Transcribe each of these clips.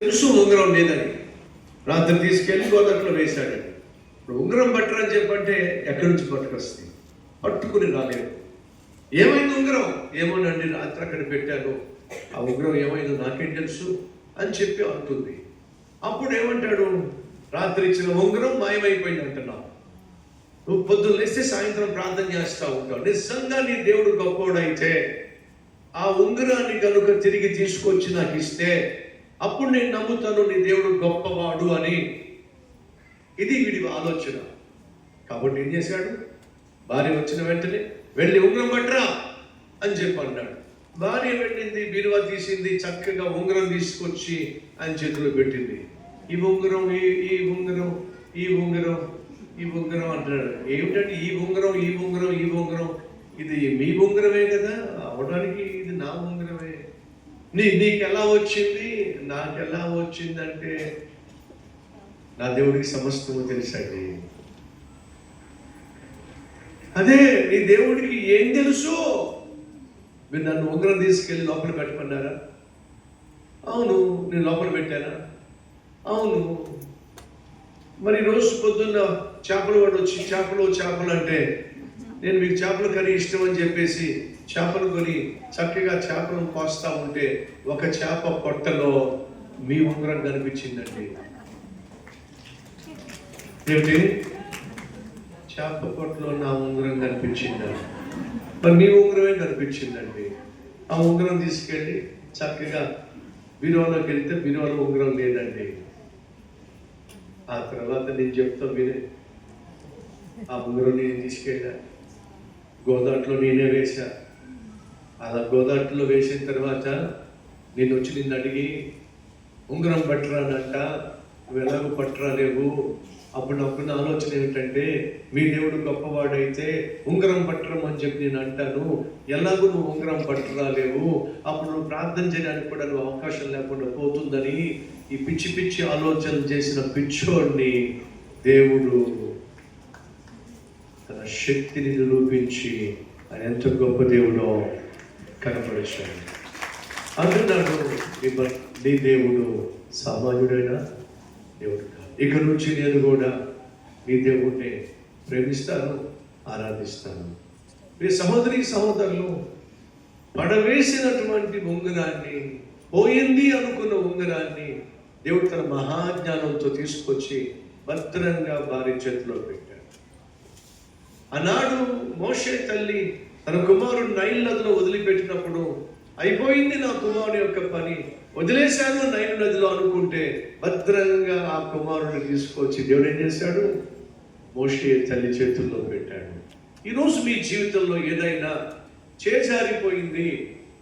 తెలుసు ఉంగరం లేదని. రాత్రి తీసుకెళ్ళి గోదాట్లో వేశాడండి. ఇప్పుడు ఉంగరం పట్టరని చెప్పంటే ఎక్కడి నుంచి పట్టుకొస్తుంది? పట్టుకుని రాలేదు. ఏమైంది ఉంగరం? ఏమోనండి, రాత్రి అక్కడ పెట్టాను, ఆ ఉంగరం ఏమైందో నాకేం తెలుసు అని చెప్పి అంటుంది. అప్పుడు ఏమంటాడు? రాత్రి ఇచ్చిన ఉంగరం మాయమైపోయింది అంటున్నావు. నువ్వు పొద్దున్న లేస్తే సాయంత్రం ప్రార్థన చేస్తూ ఉంటావు. నిజంగా నీ దేవుడు గొప్పవాడైతే ఆ ఉంగరాన్ని కనుక తిరిగి తీసుకొచ్చి నాకు ఇస్తే అప్పుడు నేను నమ్ముతాను నీ దేవుడు గొప్పవాడు అని. ఇది వీడి ఆలోచన. కాబట్టి ఏం చేశాడు? భార్య వచ్చిన వెంటనే వెళ్ళి ఉంగరం పట్టరా అని చెప్పి అన్నాడు. భార్య వెళ్ళింది, బీరువా తీసింది, చక్కగా ఉంగరం తీసుకొచ్చి ఆయన చేతిలో పెట్టింది. ఈ ఉంగరం, ఈ ఉంగరం, ఈ ఉంగరం, ఈ ఉంగరం అంటున్నాడు. ఏమిటంటే ఈ ఉంగరం, ఈ ఉంగరం, ఈ ఉంగరం, ఇది మీ ఉంగరమే కదా, అవడానికి ఇది నా ఉంగరమే. నీకు ఎలా వచ్చింది? నాకు ఎలా వచ్చిందంటే నా దేవుడికి సమస్తము తెలుసండి. అదే నీ దేవుడికి ఏం తెలుసు? మీరు నన్ను ఉంగరం తీసుకెళ్ళి లోపల పెట్టమన్నారా? అవును. నేను లోపల పెట్టానా? అవును. మరి రోజు పొద్దున్న చేపలు వాడు వచ్చి చేపలు అంటే నేను మీకు చేపల కర్రీ ఇష్టం అని చెప్పేసి చేపలు కొని చక్కగా చేపలను కోస్తా ఉంటే ఒక చేప పొట్టలో మీ ఉంగరం కనిపించిందండి. ఏమిటి? చేప పొట్టలో నా ఉంగరం కనిపించిందండి. మరి మీ ఉంగరమే కనిపించిందండి. ఆ ఉంగరం తీసుకెళ్ళి చక్కగా బీరువాలోకి వెళ్తే బీరువాలో ఉంగరం లేదండి. ఆ తర్వాత నేను చెప్తా వినే, ఆ ఉంగరం నేను తీసుకెళ్ళా, గోదాట్లో నేనే వేశా. అలా గోదాట్లో వేసిన తర్వాత నేను వచ్చి నిన్ను అడిగి ఉంగరం పట్టరానంట, నువ్వు ఎలాగో పట్టరాలేవు. అప్పుడు నాకున్న ఆలోచన ఏమిటంటే మీ దేవుడు గొప్పవాడైతే ఉంగరం పట్టరం అని చెప్పి నేను అంటాను. ఎలాగో నువ్వు ఉంగరం పట్టరాలేవు, అప్పుడు నువ్వు ప్రార్థన చేయడానికి కూడా నువ్వు అవకాశం లేకుండా పోతుందని ఈ పిచ్చి పిచ్చి ఆలోచనలు చేసిన పిచ్చోడిని దేవుడు తన శక్తిని నిరూపించి ఆయన ఎంత గొప్ప దేవుడో కనపరిచాడు. అంటున్నాడు, నీ దేవుడు సామాన్యుడైన దేవుడు కాదు. ఇక నుంచి నేను కూడా నీ దేవుడిని ప్రేమిస్తాను, ఆరాధిస్తాను. మీ సహోదరి సహోదరులు, పడవేసినటువంటి ఉంగరాన్ని, పోయింది అనుకున్న ఉంగరాన్ని దేవుడు తన మహాజ్ఞానంతో తీసుకొచ్చి భద్రంగా భార్య చేతిలో పెట్టాడు. ఆనాడు మోషే తల్లి తన కుమారుడు నైల్ నదిలో వదిలిపెట్టినప్పుడు అయిపోయింది నా కుమారుడు యొక్క పని, వదిలేశాను నైల్ నదిలో అనుకుంటే భద్రంగా ఆ కుమారుడిని తీసుకొచ్చి దేవుడు ఏం చేశాడు? మోషే తల్లి చేతుల్లో పెట్టాడు. ఈరోజు మీ జీవితంలో ఏదైనా చేజారిపోయింది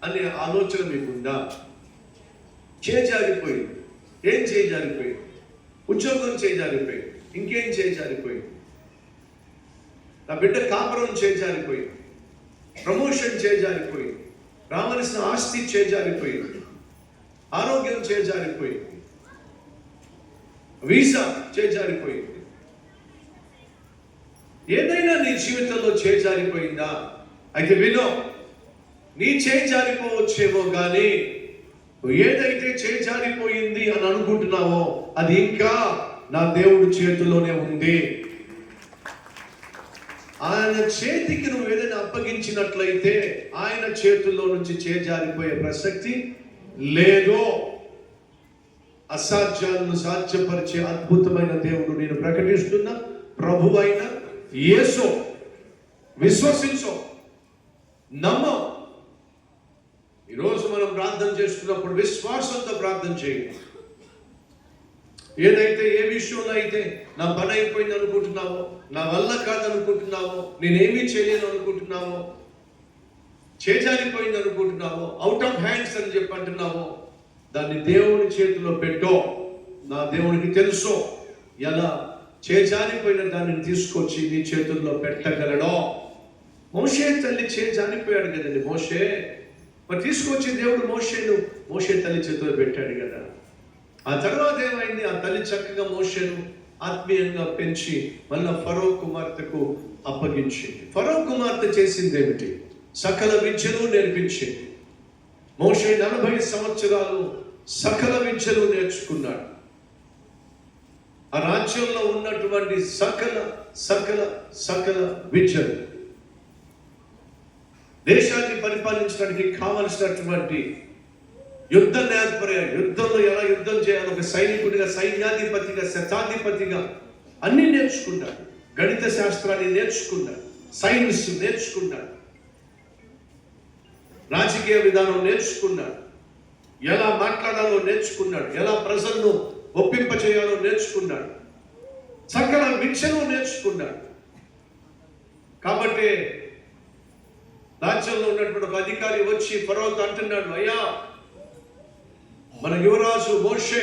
అనే ఆలోచన మీకుందా? చేజారిపోయింది. ఏం చేజారిపోయింది? ఉద్యోగం చేజారిపోయింది. ఇంకేం చేజారిపోయింది? నా బిడ్డ కాపురం చేజారిపోయింది, ప్రమోషన్ చేజారిపోయింది, రావలసిన ఆస్తి చేజారిపోయింది, ఆరోగ్యం చేజారిపోయింది, వీసా చేజారిపోయింది. ఏదైనా నీ జీవితంలో చేజారిపోయిందా? అయితే వినో, నీ చేజారిపోవచ్చేమో కానీ ఏదైతే చేజారిపోయింది అని అనుకుంటున్నావో అది ఇంకా నా దేవుడి చేతిలోనే ఉంది. ఆయన చేతికి నువ్వు ఏదైనా అప్పగించినట్లయితే ఆయన చేతుల్లో నుంచి చేజారిపోయే ప్రసక్తి లేదు. అసాధ్యాలను సాధ్యపరిచే అద్భుతమైన దేవుడు నేను ప్రకటిస్తున్న ప్రభువైన యేసు. విశ్వసించు, నమ్ము. ఈరోజు మనం ప్రార్థన చేస్తున్నప్పుడు విశ్వాసంతో ప్రార్థన చేయండి. ఏదైతే ఏ విషయంలో అయితే నా పని అయిపోయింది అనుకుంటున్నావో, నా వల్ల కాదనుకుంటున్నావో, నేనేమీ చేయలేను అనుకుంటున్నావో, చేజారిపోయింది అనుకుంటున్నావో, అవుట్ ఆఫ్ హ్యాండ్స్ అని చెప్పి అంటున్నావో, దాన్ని దేవుని చేతిలో పెట్టో. నా దేవునికి తెలుసు ఎలా చేజారిపోయిన దానిని తీసుకొచ్చి నీ చేతుల్లో పెట్టగలడో. మోషే తల్లి చేజారిపోయాడు కదండి మోషే. మరి తీసుకొచ్చి దేవుడు మోషే తల్లి చేతిలో పెట్టాడు కదా. ఆ తర్వాత ఏమైంది? ఆ తల్లి చక్కగా మోషేను ఆత్మీయంగా పెంచి మళ్ళా ఫరో కుమార్తెకు అప్పగించింది. ఫరో కుమార్తె చేసింది ఏమిటి? సకల విద్యను నేర్పించింది. మోషే 40 సంవత్సరాలు సకల విద్యను నేర్చుకున్నాడు. ఆ రాజ్యంలో ఉన్నటువంటి సకల సకల సకల విద్యలు, దేశాన్ని పరిపాలించడానికి కావలసినటువంటి యుద్ధ నేర్పర్యాలు, యుద్ధంలో ఎలా యుద్ధం చేయాలి, ఒక సైనికుడిగా, సైన్యాధిపతిగా, శతాధిపతిగా అన్నీ నేర్చుకున్నాడు. గణిత శాస్త్రాన్ని నేర్చుకున్నాడు, సైన్స్ నేర్చుకున్నాడు, రాజకీయ విధానం నేర్చుకున్నాడు, ఎలా మాట్లాడాలో నేర్చుకున్నాడు, ఎలా ప్రజలను ఒప్పింప చేయాలో నేర్చుకున్నాడు, సకల విద్యను నేర్చుకున్నాడు. కాబట్టి రాజ్యంలో ఉన్నటువంటి ఒక అధికారి వచ్చి ఫరోతో అంటున్నాడు, అయ్యా, మన యువరాజు మోషే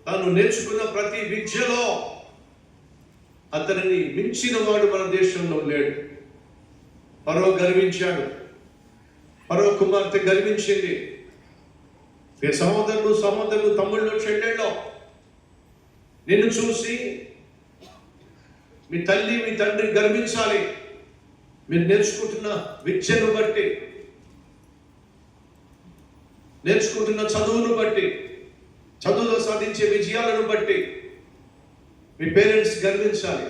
తాను నేర్చుకున్న ప్రతి విద్యలో అతనిని మించిన వాడు మన దేశంలో లేడు. ఫరో గర్వించాడు, ఫరో కుమార్తె గర్వించింది. సహోదరులు తమ్ముళ్ళు చెల్లెళ్ళు నిన్ను చూసి మీ తల్లి మీ తండ్రి గర్వించాలి. మీరు నేర్చుకుంటున్న విద్యను బట్టి, నేర్చుకుంటున్న చదువును బట్టి, చదువులో సాధించే విజయాలను బట్టి మీ పేరెంట్స్ గర్వించాలి.